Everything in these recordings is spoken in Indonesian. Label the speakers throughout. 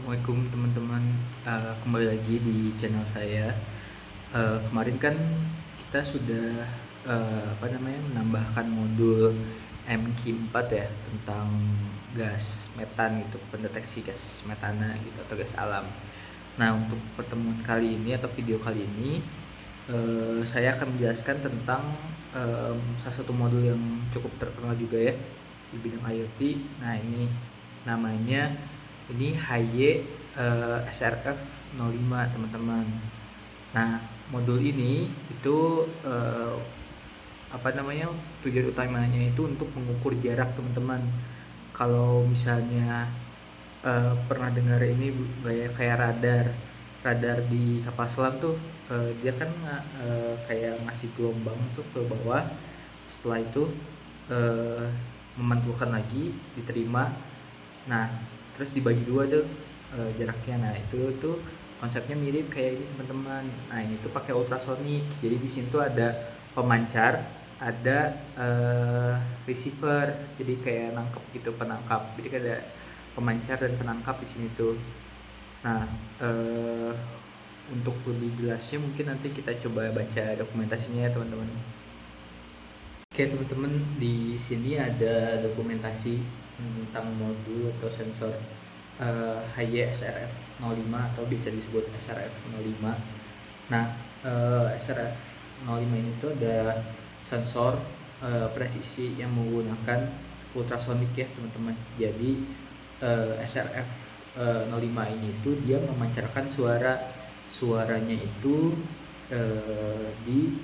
Speaker 1: Assalamualaikum teman-teman. Kembali lagi di channel saya. Kemarin kan kita sudah menambahkan modul MQ4 ya, tentang gas metan gitu, pendeteksi gas metana gitu atau gas alam. Nah, untuk pertemuan kali ini atau video kali ini saya akan menjelaskan tentang salah satu modul yang cukup terkenal juga ya di bidang IoT. Nah, ini namanya HY SRF 05 teman-teman. Nah, modul ini itu tujuan utamanya itu untuk mengukur jarak teman-teman. Kalau misalnya pernah dengar ini kayak radar di kapal selam tuh, dia kan kayak ngasih gelombang tuh ke bawah. Setelah itu memantulkan lagi, diterima. Nah, terus dibagi dua tuh jaraknya. Nah, itu tuh konsepnya mirip kayak ini teman-teman. Nah, ini tuh pakai ultrasonik. Jadi di sini tuh ada pemancar, ada receiver. Jadi kayak nangkep gitu, penangkap. Jadi kayak ada pemancar dan penangkap di sini tuh. Nah, untuk lebih jelasnya mungkin nanti kita coba baca dokumentasinya ya teman-teman. Oke teman-teman, di sini ada dokumentasi tentang modul atau sensor HY-SRF 05 atau bisa disebut SRF 05. Nah, SRF 05 ini tuh ada sensor presisi yang menggunakan ultrasonik ya teman-teman. Jadi SRF 05 ini tuh dia memancarkan suaranya itu di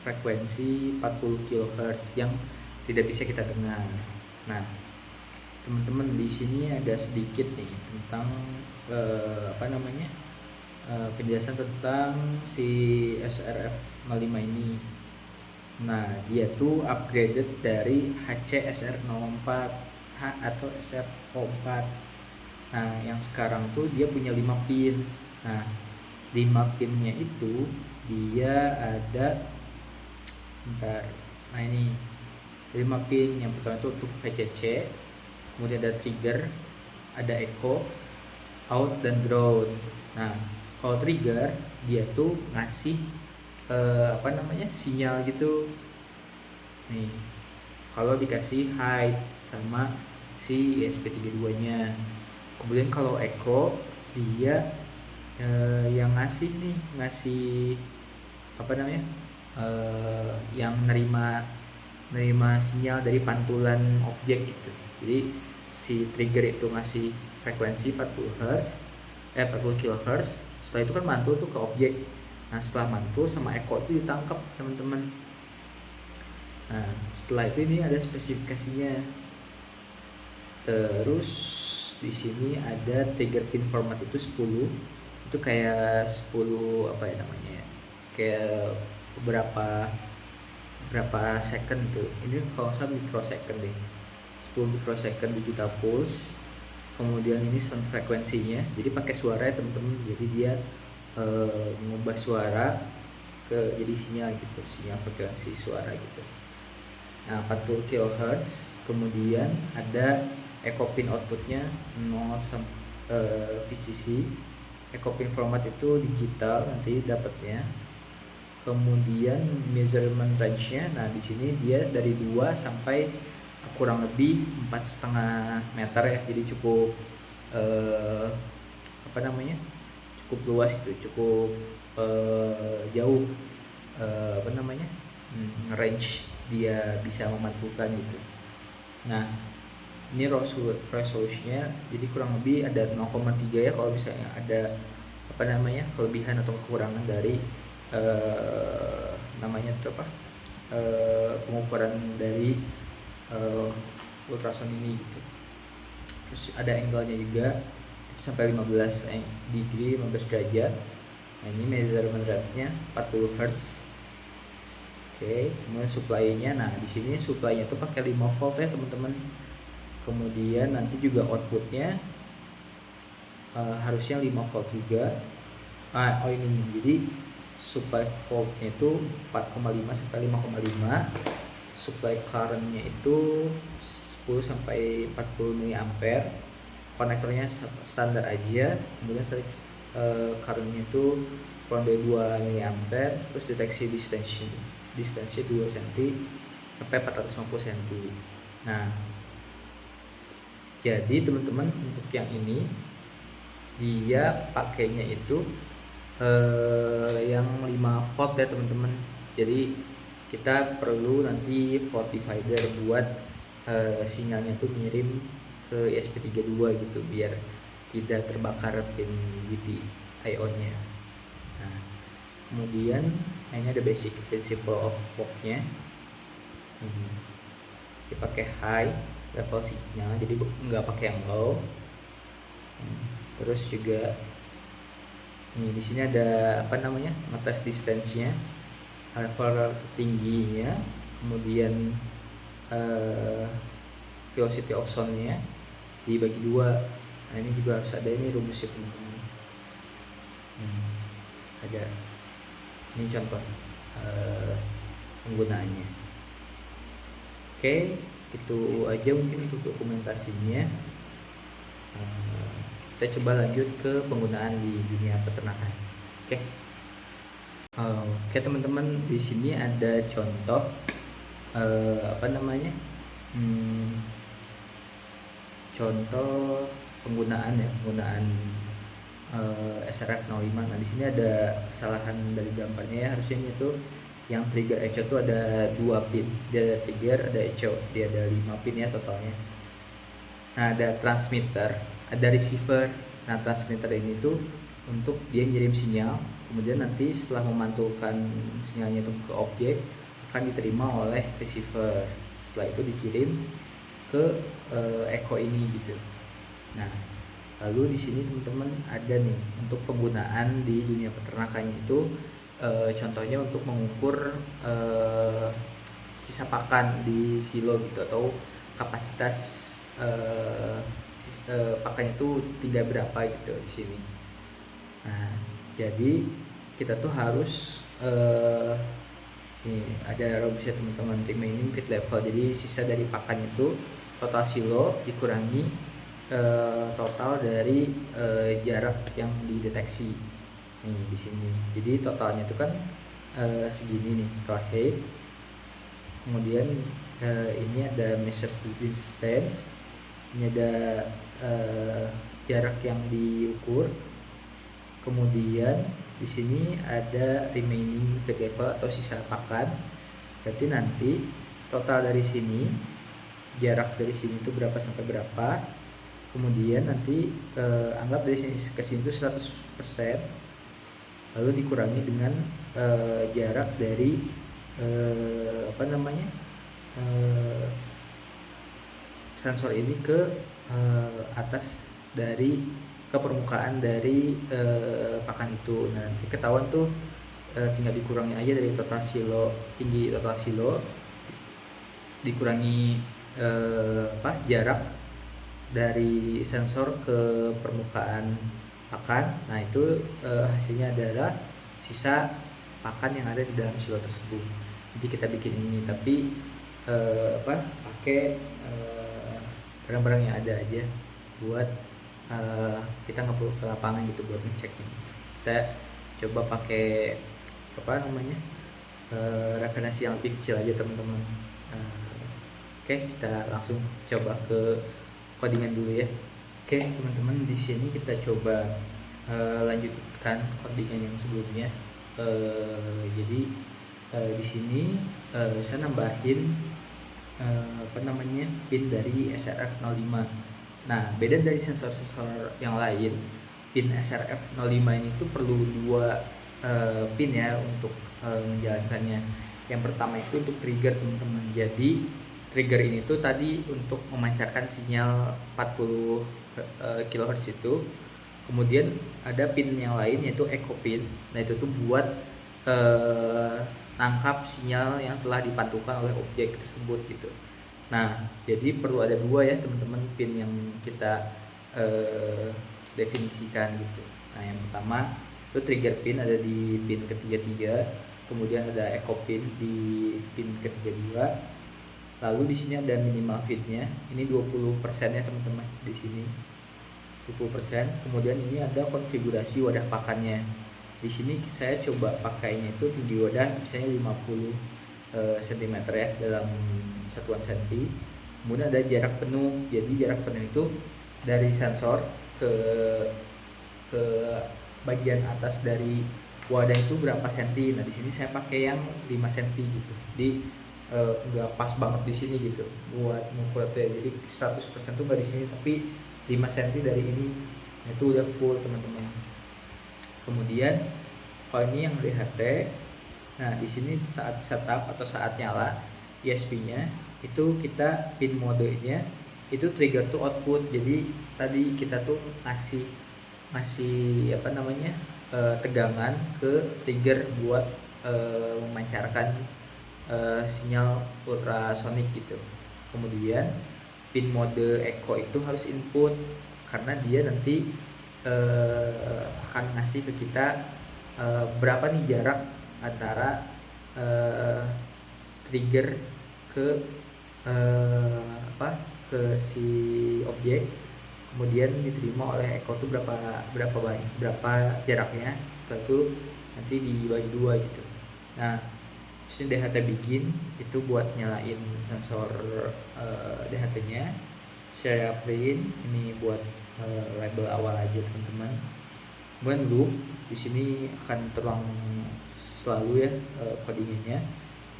Speaker 1: frekuensi 40 kHz yang tidak bisa kita dengar. Nah, teman-teman, di sini ada sedikit nih tentang penjelasan tentang si SRF 05 ini. Nah, dia tuh upgraded dari HC-SR04 atau SR04. Nah, yang sekarang tuh dia punya 5 pin. Nah, 5 pinnya itu dia ada Nah, ini 5 pin. Yang pertama itu untuk VCC, kemudian ada trigger, ada echo, out, dan ground. Nah, kalau trigger dia tuh ngasih sinyal gitu nih. Kalau dikasih height sama si ESP32 nya. Kemudian kalau echo dia yang ngasih yang nerima sinyal dari pantulan objek gitu. Jadi si trigger itu ngasih frekuensi 40 kHz. Setelah itu kan mantul tuh ke objek. Nah, setelah mantul sama echo itu ditangkap teman-teman. Nah, setelah itu ini ada spesifikasinya. Terus di sini ada trigger pin format itu 10. Itu kayak 10 kayak berapa second tuh. Ini kalau saya microsecond deh. 10 microsecond digital pulse. Kemudian ini sound frekuensinya. Jadi pakai suara ya teman-teman. Jadi dia mengubah suara jadi sinyal gitu, sinyal frekuensi suara gitu. Nah, 40 kHz. Kemudian ada echo pin outputnya 0 VCC. Echo pin format itu digital nanti dapatnya. Kemudian measurement range-nya, nah di sini dia dari 2 sampai kurang lebih 4,5 meter ya. Jadi cukup cukup luas gitu, cukup jauh range dia bisa memantulkan gitu. Nah, ini resolusinya jadi kurang lebih ada 0,3 ya kalau misalnya ada kelebihan atau kekurangan dari pengukuran dari ultrasound ini gitu. Terus ada angle-nya juga sampai 15 degree, 15 derajat. Nah, ini measurement rate-nya 40 Hz. Oke, kemudian supply-nya. Nah, di sini supply-nya tuh pakai 5 volt ya, teman-teman. Kemudian nanti juga output-nya harusnya 5 volt juga. Jadi supply voltnya itu 4,5 sampai 5,5. Supply current-nya itu 10 sampai 40 mA. Konektornya standar aja. Kemudian currentnya itu kurang dari 2 mA. Terus deteksi distance 2 cm sampai 450 cm. Nah, jadi teman-teman untuk yang ini dia pakainya itu yang 5 volt ya teman-teman. Jadi kita perlu nanti volt divider buat sinyalnya tuh ngirim ke ESP32 gitu biar tidak terbakar pin GPIO nya. Nah, kemudian ini ada basic principle of work-nya. Dipakai high level signal, jadi nggak pakai yang low. Terus juga di sini ada apa namanya, ngetes distance-nya, level tertingginya, kemudian velocity of sound-nya dibagi 2. Nah, ini juga harus ada ini rumusnya teman-teman. Ada ini contoh penggunaannya. Oke, itu aja mungkin untuk dokumentasinya. Kita coba lanjut ke penggunaan di dunia peternakan. Oke teman-teman, di sini ada contoh apa namanya, contoh penggunaan SRF 05. Nah, di sini ada kesalahan dari gambarnya ya. Harusnya itu yang trigger echo itu ada 2 pin. Dia ada trigger, ada echo. Dia ada 5 pin ya totalnya. Nah, ada transmitter, ada receiver. Nah, transmitter ini tuh untuk dia ngirim sinyal, kemudian nanti setelah memantulkan sinyalnya itu ke objek akan diterima oleh receiver. Setelah itu dikirim ke echo ini gitu. Nah, lalu di sini teman-teman ada nih untuk penggunaan di dunia peternakannya itu contohnya untuk mengukur sisa pakan di silo gitu, atau kapasitas pakannya itu tidak berapa gitu di sini. Nah, jadi kita tuh harus nih ada rumusnya teman-teman, remaining feed level. Jadi sisa dari pakan itu total silo dikurangi total dari jarak yang dideteksi nih di sini. Jadi totalnya itu kan segini nih total height. Kemudian ini ada measure distance, ini ada jarak yang diukur. Kemudian di sini ada remaining feed level atau sisa pakan. Berarti nanti total dari sini, jarak dari sini itu berapa sampai berapa. Kemudian nanti anggap dari sini ke sini itu 100%, lalu dikurangi dengan jarak dari apa namanya, sensor ini ke atas dari ke permukaan dari pakan itu. Nah, nanti ketahuan tuh tinggal dikurangi aja dari total silo, tinggi total silo dikurangi jarak dari sensor ke permukaan pakan. Nah, itu hasilnya adalah sisa pakan yang ada di dalam silo tersebut. Jadi kita bikin ini, tapi pakai barang-barang yang ada aja buat kita nggak perlu ke lapangan gitu buat ngecek. Kita coba pakai apa namanya, referensi yang lebih kecil aja teman-teman. Oke, kita langsung coba ke codingan dulu ya. Oke teman-teman, di sini kita coba lanjutkan codingan yang sebelumnya. Jadi di sini saya nambahin apa namanya, pin dari SRF 05. Nah, beda dari sensor-sensor yang lain, pin SRF 05 ini tuh perlu 2 pin ya untuk menjalankannya. Yang pertama itu untuk trigger teman-teman. Jadi trigger ini tuh tadi untuk memancarkan sinyal 40 kHz itu. Kemudian ada pin yang lain yaitu echo pin. Nah, itu tuh buat nangkap sinyal yang telah dipantulkan oleh objek tersebut gitu. Nah, jadi perlu ada 2 ya teman-teman pin yang kita definisikan gitu. Nah, yang pertama itu trigger pin ada di pin ke-33, kemudian ada echo pin di pin ke-32, Lalu di sini ada minimal fitnya, ini 20% ya teman-teman di sini 20%. Kemudian ini ada konfigurasi wadah pakannya. Di sini saya coba pakainya itu tinggi wadah misalnya 50 cm ya dalam satuan senti. Kemudian ada jarak penuh. Jadi jarak penuh itu dari sensor ke bagian atas dari wadah itu berapa senti. Nah di sini saya pakai yang 5 cm gitu. Jadi nggak pas banget di sini gitu buat ngukurnya. Jadi 100% tuh nggak di sini, tapi 5 cm dari ini. Nah, itu udah full teman-teman. Kemudian kalau ini yang DHT, nah di sini saat setup atau saat nyala ESP-nya itu kita pin modenya itu trigger to output. Jadi tadi kita tuh ngasih apa namanya tegangan ke trigger buat memancarkan sinyal ultrasonic gitu. Kemudian pin mode echo itu harus input karena dia nanti akan ngasih ke kita berapa nih jarak antara trigger ke ke si objek, kemudian diterima oleh echo itu berapa jaraknya. Setelah itu nanti dibagi dua gitu. Nah ini DHT begin itu buat nyalain sensor DHT-nya. Saya print ini buat label awal aja teman-teman. Kemudian loop di sini akan terulang selalu ya codingannya.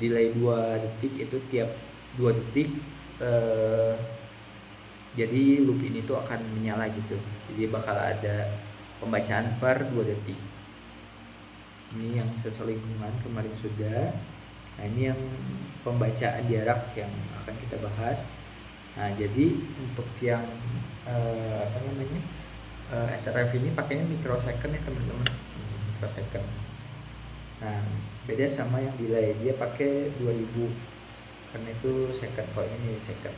Speaker 1: Delay 2 detik itu tiap 2 detik. Jadi loop ini tuh akan menyala gitu. Jadi bakal ada pembacaan per 2 detik. Ini yang sensor lingkungan kemarin sudah. Nah ini yang pembacaan jarak yang akan kita bahas. Nah jadi untuk yang SRF ini pakainya microsecond ya teman-teman, microsecond. Nah beda sama yang delay, dia pakai 2000 karena itu second, kalau ini second.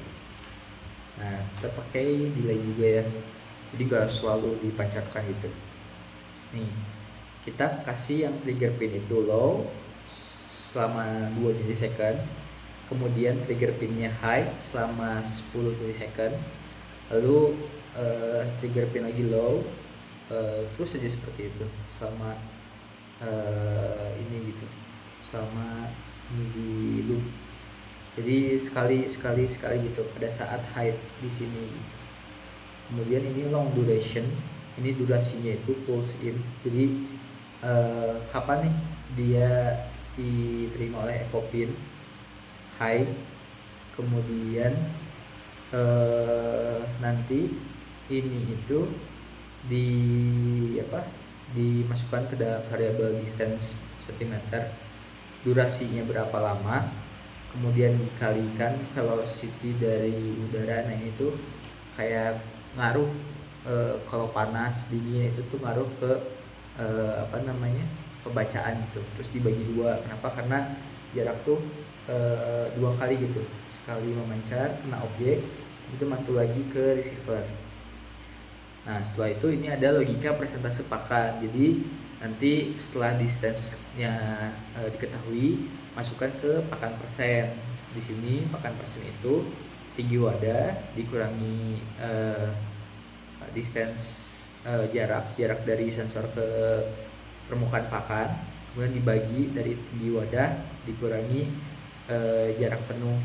Speaker 1: Nah kita pakai delay juga ya, jadi gak selalu dipancarkan gitu. Nih kita kasih yang trigger pin itu low selama 2 milisecond, kemudian trigger pinnya high selama 10 milisecond, lalu trigger pin lagi low, terus saja seperti itu selama ini gitu, selama ini di loop. Jadi sekali gitu pada saat high di sini. Kemudian ini long duration, ini durasinya itu pulse in, jadi kapan nih dia diterima oleh echo pin high, kemudian nanti ini itu dimasukkan ke dalam variabel distance cm, durasinya berapa lama, kemudian dikalikan velocity dari udara. Nah ini tuh kayak ngaruh kalau panas dingin itu tuh ngaruh ke pembacaan gitu, terus dibagi 2. Kenapa? Karena jarak tuh 2 kali gitu, sekali memancar kena objek itu mantul lagi ke receiver. Nah setelah itu ini ada logika presentase pakan. Jadi nanti setelah distance-nya diketahui, masukkan ke pakan persen. Di sini pakan persen itu tinggi wadah dikurangi distance jarak dari sensor ke permukaan pakan, kemudian dibagi dari tinggi wadah dikurangi jarak penuh.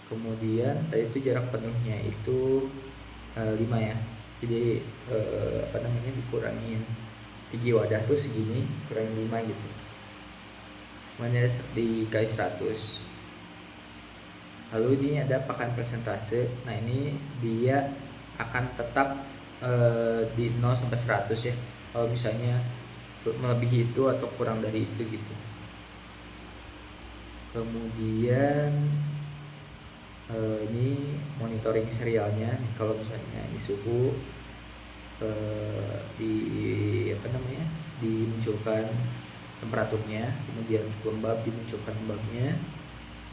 Speaker 1: Kemudian tadi itu jarak penuhnya itu 5 ya. Jadi dikurangin tinggi wadah tuh segini, kurangin 5 gitu. Kemudian dikali 100. Lalu ini ada pakan persentase. Nah ini dia akan tetap di 0 sampai 100 ya. Kalau misalnya melebihi itu atau kurang dari itu gitu. Kemudian ini monitoring serialnya. Kalau misalnya ini suhu dimunculkan temperaturnya, kemudian lembab dimunculkan lembabnya,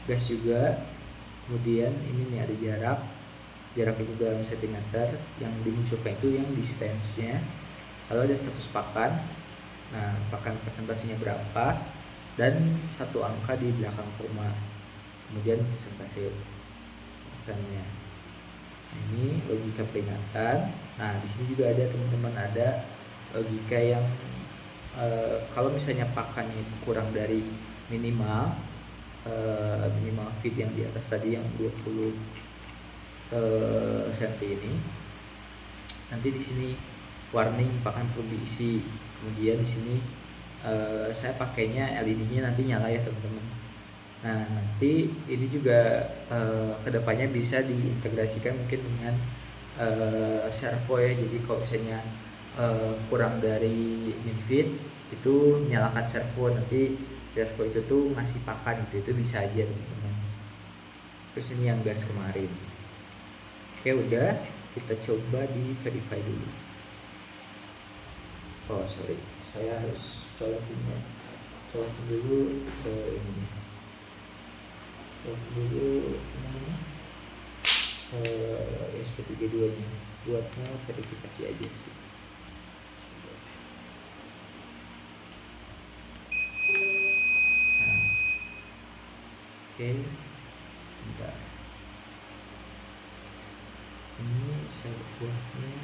Speaker 1: gas juga. Kemudian ini nih ada jarak itu dalam cm, yang dimunculkan itu yang distance-nya. Lalu ada status pakan. Nah pakan presentasinya berapa, dan satu angka di belakang koma, kemudian persentase misalnya. Nah, ini logika peringatan. Nah, di sini juga ada teman-teman, ada logika yang kalau misalnya pakannya itu kurang dari minimal feed yang di atas tadi yang 20 cm ini, nanti di sini warning pakan perlu diisi. Kemudian di sini saya pakainya LED-nya nanti nyala ya teman-teman. Nah, nanti ini juga kedepannya bisa diintegrasikan mungkin dengan servo ya. Jadi kalau misalnya kurang dari min feed itu nyalakan servo, nanti servo itu tuh ngasih pakan itu bisa aja teman-teman. Terus ini yang gas kemarin. Oke, udah, kita coba di verify dulu. Oh sorry, saya harus colokin dulu ini, colokin dulu namanya ESP32 nya buatnya verifikasi aja sih. Nah, oke, sebentar, ini saya buatnya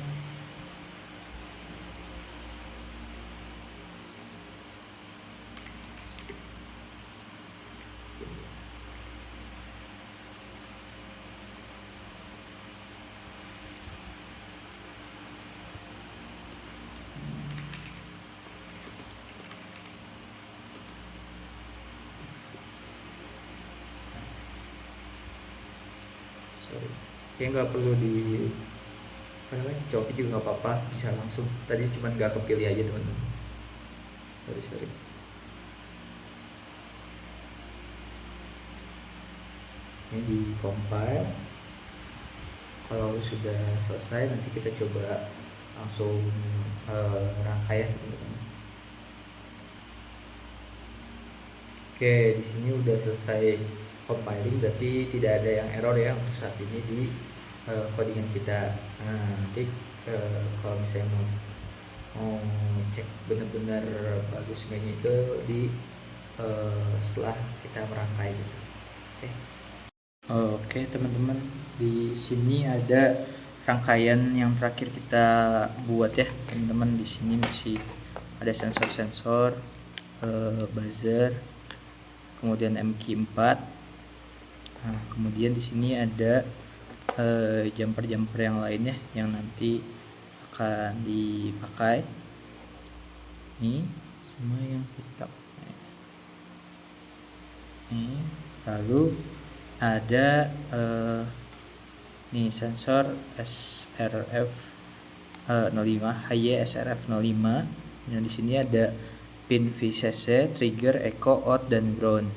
Speaker 1: kayak nggak perlu di coki juga nggak apa-apa, bisa langsung. Tadi cuma nggak kepilih aja teman-teman, sorry. Ini di compile. Kalau sudah selesai nanti kita coba langsung rangkai ya teman-teman. Oke, di sini udah selesai compiling, berarti tidak ada yang error ya untuk saat ini di codingan kita. Nah, nanti kalau misalnya mau cek benar-benar bagus enggaknya itu di setelah kita merangkai gitu. Oke teman-teman, di sini ada rangkaian yang terakhir kita buat ya teman-teman. Di sini masih ada sensor-sensor, buzzer, kemudian MQ4. Nah, kemudian di sini ada jumper-jumper yang lainnya yang nanti akan dipakai. Ini semua yang hitam. Ini lalu ada nih sensor SRF 05 HY-SRF 05. Nah, di sini ada pin VCC, trigger, echo, out, dan ground.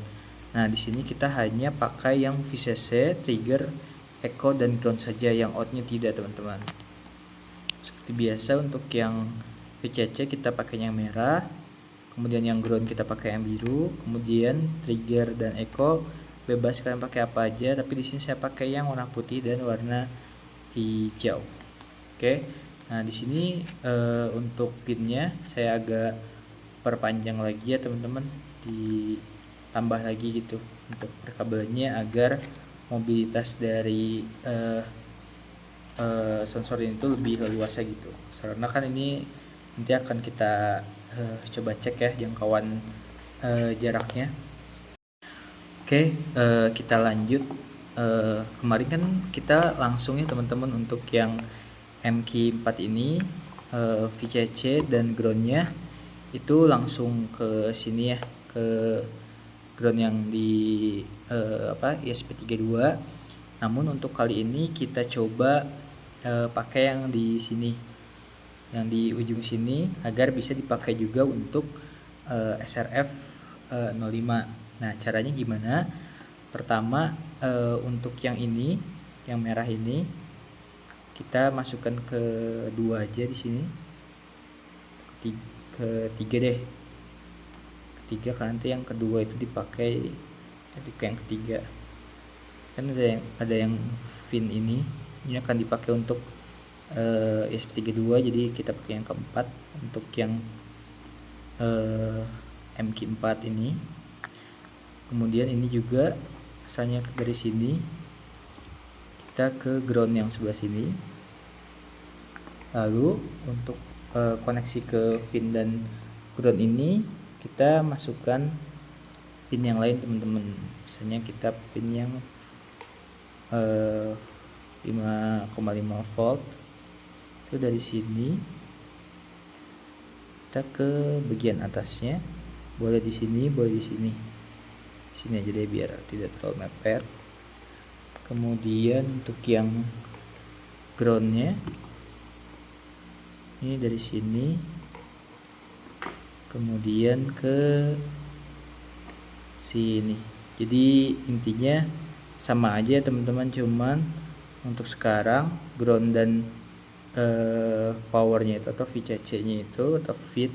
Speaker 1: Nah, di sini kita hanya pakai yang VCC, trigger, echo, dan ground saja, yang outnya tidak teman-teman. Seperti biasa untuk yang VCC kita pakai yang merah, kemudian yang ground kita pakai yang biru, kemudian trigger dan echo bebas kalian pakai apa aja, tapi di sini saya pakai yang warna putih dan warna hijau. Oke. Nah, di sini untuk pinnya saya agak perpanjang lagi ya teman-teman, ditambah lagi gitu untuk perkabelannya agar mobilitas dari sensor ini tuh lebih leluasa gitu. Karena kan ini nanti akan kita coba cek ya jangkauan jaraknya. Oke, kita lanjut. Kemarin kan kita langsung ya teman-teman untuk yang MQ4 ini VCC dan groundnya itu langsung ke sini ya, ke ground yang di ESP32. Namun untuk kali ini kita coba pakai yang di sini, yang di ujung sini, agar bisa dipakai juga untuk SRF 05. Nah, caranya gimana? Pertama, untuk yang ini, yang merah ini, kita masukkan ke 2 aja di sini. Ketiga deh. Ketiga, karena nanti yang kedua itu dipakai ketika yang ketiga. Kan ada yang fin ini akan dipakai untuk ESP32, jadi kita pakai yang keempat untuk yang MQ4 ini. Kemudian ini juga asalnya dari sini kita ke ground yang sebelah sini. Lalu untuk koneksi ke pin dan ground ini kita masukkan pin yang lain teman-teman. Misalnya kita pin yang 5,5 volt itu dari sini kita ke bagian atasnya, boleh di sini, boleh di sini. Di sini aja deh biar tidak terlalu mepet. Kemudian untuk yang groundnya ini dari sini, kemudian ke sini. Jadi intinya sama aja teman-teman, cuman untuk sekarang ground dan powernya itu atau VCC nya itu atau feed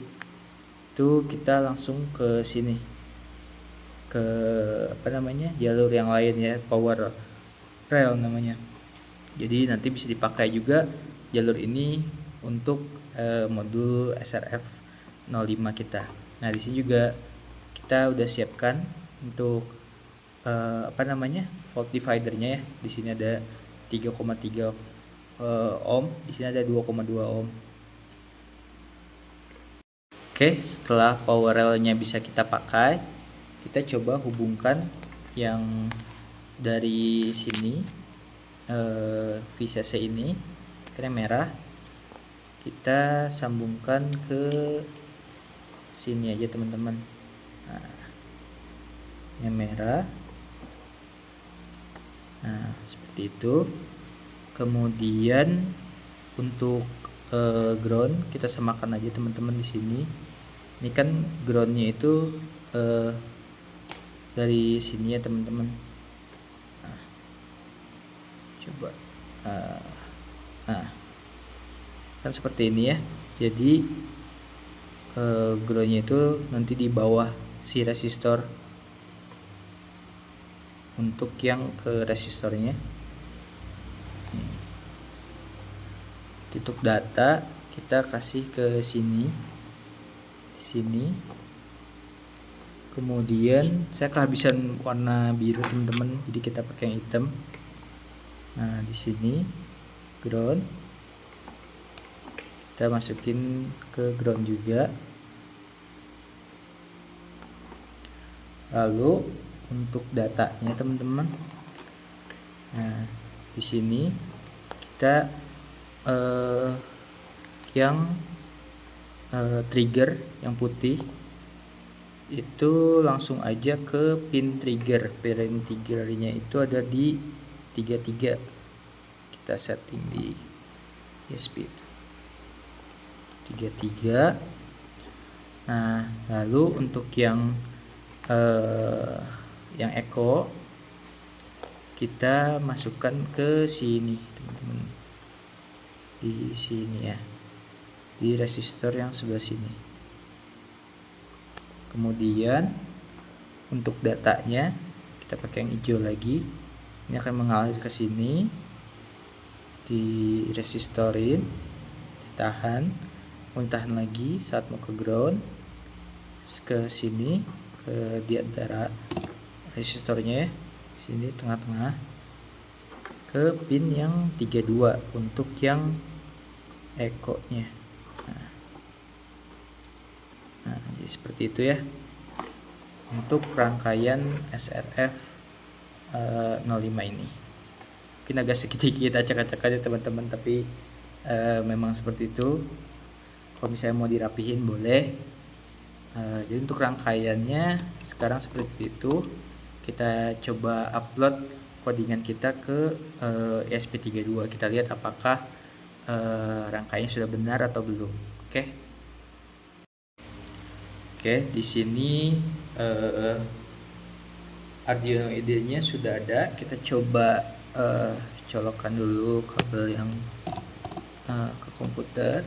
Speaker 1: itu kita langsung ke sini, ke jalur yang lain ya, power rail namanya. Jadi nanti bisa dipakai juga jalur ini untuk modul SRF 05 kita. Nah di sini juga kita udah siapkan untuk volt dividernya ya. Di sini ada 3,3 ohm, di sini ada 2,2 ohm. Oke, setelah power railnya bisa kita pakai, kita coba hubungkan yang dari sini VCC ini, karena merah, kita sambungkan ke sini aja teman-teman. Nah, yang merah. Nah, seperti itu. Kemudian untuk ground kita samakan aja teman-teman di sini. Ini kan groundnya itu dari sini ya teman-teman. Nah, coba. Nah, kan seperti ini ya. Jadi groundnya itu nanti di bawah si resistor. Untuk yang ke resistornya, titik data kita kasih ke sini, di sini. Kemudian saya kehabisan warna biru teman-teman, jadi kita pakai yang hitam. Nah di sini ground, kita masukin ke ground juga. Lalu untuk datanya teman-teman, nah di sini kita yang trigger yang putih itu langsung aja ke pin trigger. Pin triggernya itu ada di 33. Kita setting di ESP itu 33. Nah lalu untuk yang echo kita masukkan ke sini teman-teman, di sini ya, di resistor yang sebelah sini. Kemudian untuk datanya kita pakai yang hijau lagi, ini akan mengalir ke sini, di resistorin, ditahan, ditahan lagi saat mau ke ground, ke sini, ke di antara resistornya, sini tengah-tengah, ke pin yang 32 untuk yang echo nya. Nah jadi seperti itu ya untuk rangkaian SRF 05 ini. Mungkin agak sedikit acak-acak aja teman-teman, tapi memang seperti itu. Kalau misalnya mau dirapihin boleh. Jadi untuk rangkaiannya sekarang seperti itu. Kita coba upload codingan kita ke ESP32. Kita lihat apakah rangkaiannya sudah benar atau belum. Oke, di sini Arduino IDE-nya sudah ada. Kita coba colokkan dulu kabel yang ke komputer.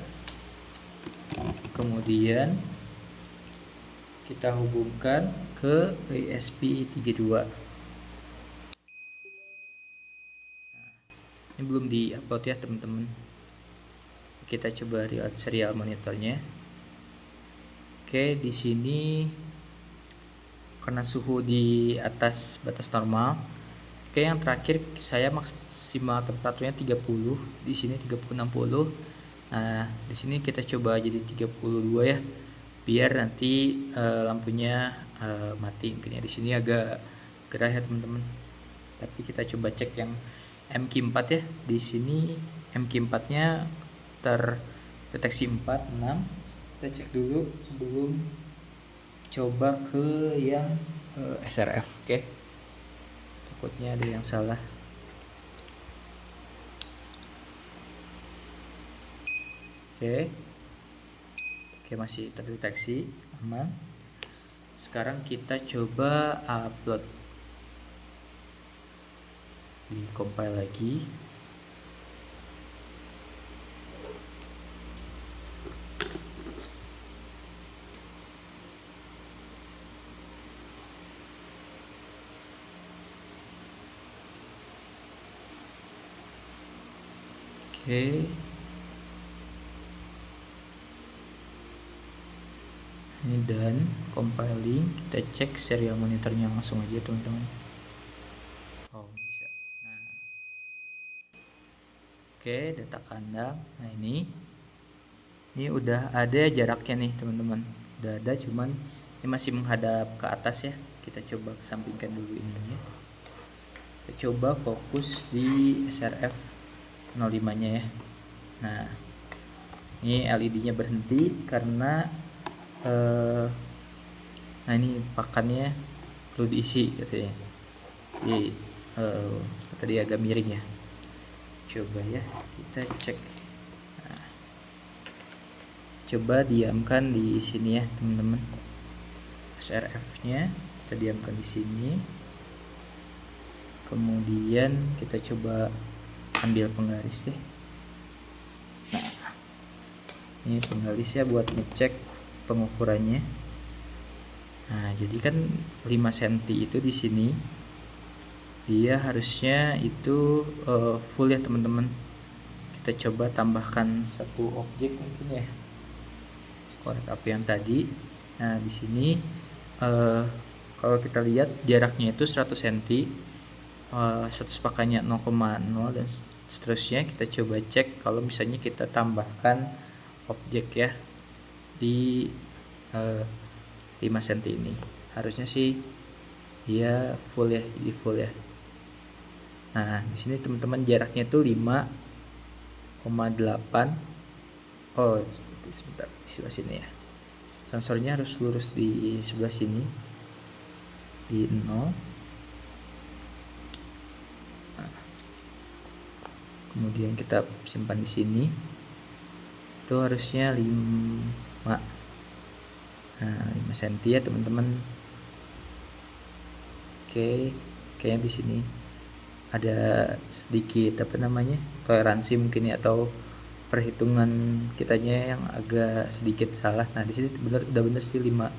Speaker 1: Kemudian kita hubungkan ke ESP32. Ini belum di-upload ya teman-teman. Kita coba lihat serial monitornya. Oke, di sini karena suhu di atas batas normal. Oke, yang terakhir saya maksimal temperaturnya 30, di sini 30-60. Nah, di sini kita coba jadi 32 ya, biar nanti lampunya mati. Mungkin ya di sini agak gerah ya teman-teman. Tapi kita coba cek yang MQ4 ya. Di sini MQ4-nya terdeteksi 4, 6. Kita cek dulu sebelum coba ke yang SRF. Oke. Takutnya ada yang salah. Oke, masih terdeteksi, aman. Sekarang kita coba upload, di compile lagi. Oke. Ini dan compiling, kita cek serial monitornya langsung aja teman-teman. Oh bisa. Nah, oke, data kandang. Nah ini udah ada jaraknya nih teman-teman. Udah ada, cuman ini masih menghadap ke atas ya. Kita coba kesampingkan dulu ininya. Kita coba fokus di SRF 05-nya ya. Nah, ini LED-nya berhenti karena nah ini pakannya perlu diisi katanya. Jadi tadi agak miring ya. Coba ya kita cek. Nah, coba diamkan di sini ya teman-teman. SRF-nya kita diamkan di sini. Kemudian kita coba ambil penggaris deh. Nah, ini penggarisnya buat ngecek pengukurannya. Nah, jadi kan 5 cm itu di sini dia harusnya itu full ya teman-teman. Kita coba tambahkan satu objek mungkin ya, korek api yang tadi. Nah, di sini kalau kita lihat jaraknya itu 100 cm, status pakannya 0,0 dan seterusnya. Kita coba cek kalau misalnya kita tambahkan objek ya di 5 cm ini, harusnya sih dia full ya, jadi full ya. Nah, di sini teman-teman jaraknya itu 5,8. Oh, sebentar, di sebelah sini ya. Sensornya harus lurus di sebelah sini di 0. Nah, kemudian kita simpan di sini. Itu harusnya 5. Nah, 5 cm ya teman-teman. Oke, kayaknya di sini ada sedikit toleransi mungkin ya, atau perhitungan kitanya yang agak sedikit salah. Nah, di sini udah bener sih 5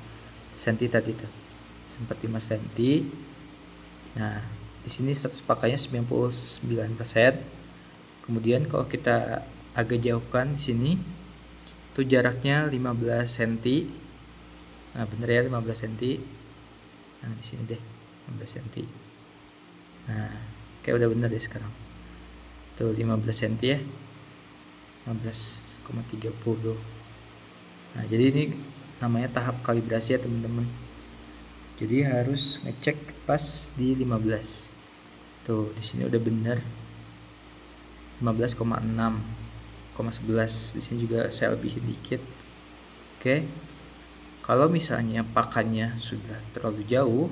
Speaker 1: cm tadi tuh. Sempat 5 cm. Nah, di sini status pakainya 99%. Kemudian kalau kita agak jauhkan di sini itu jaraknya 15 cm. Nah, bener ya 15 cm. Nah, di sini deh 15 cm. Nah, kayak udah bener deh sekarang. Tuh 15 cm ya. 15,30. Nah, jadi ini namanya tahap kalibrasi ya teman-teman. Jadi harus ngecek pas di 15. Tuh, di sini udah bener 15,6,11. Di sini juga saya lebihin dikit. Oke. Kalau misalnya pakannya sudah terlalu jauh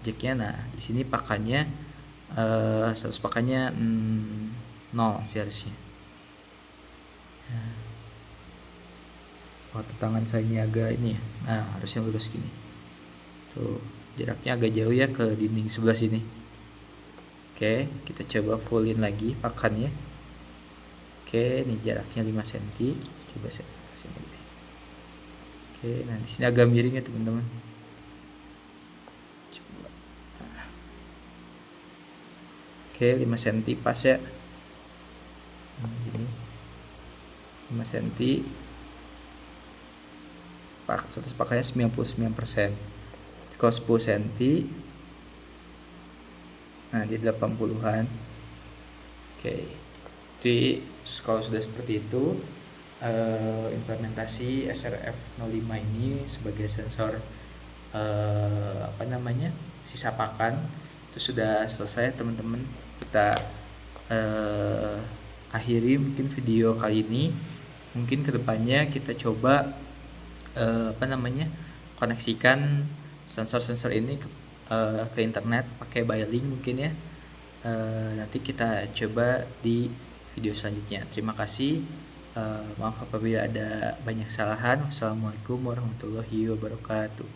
Speaker 1: jacknya, nah di sini pakannya status pakannya 0 sih harusnya. Waktu tangan saya ini agak ini ya. Nah, harusnya lurus gini. Tuh, jaraknya agak jauh ya ke dinding sebelah sini. Oke, kita coba fullin lagi pakannya. Oke, ini jaraknya 5 cm. Coba saya kasih ini. Oke, nah di sini agak miring ya teman-teman. Coba. Oke, 5 cm pas ya. Gini. 5 cm. Status pakainya 99%. Kalau 10 cm, nah di 80-an. Oke, jadi kalau sudah seperti itu, implementasi SRF05 ini sebagai sensor sisa pakan itu sudah selesai teman-teman. Kita akhiri mungkin video kali ini. Mungkin kedepannya kita coba koneksikan sensor-sensor ini ke internet pakai ByLink mungkin ya. Nanti kita coba di video selanjutnya. Terima kasih. Maaf apabila ada banyak kesalahan. Wassalamualaikum warahmatullahi wabarakatuh.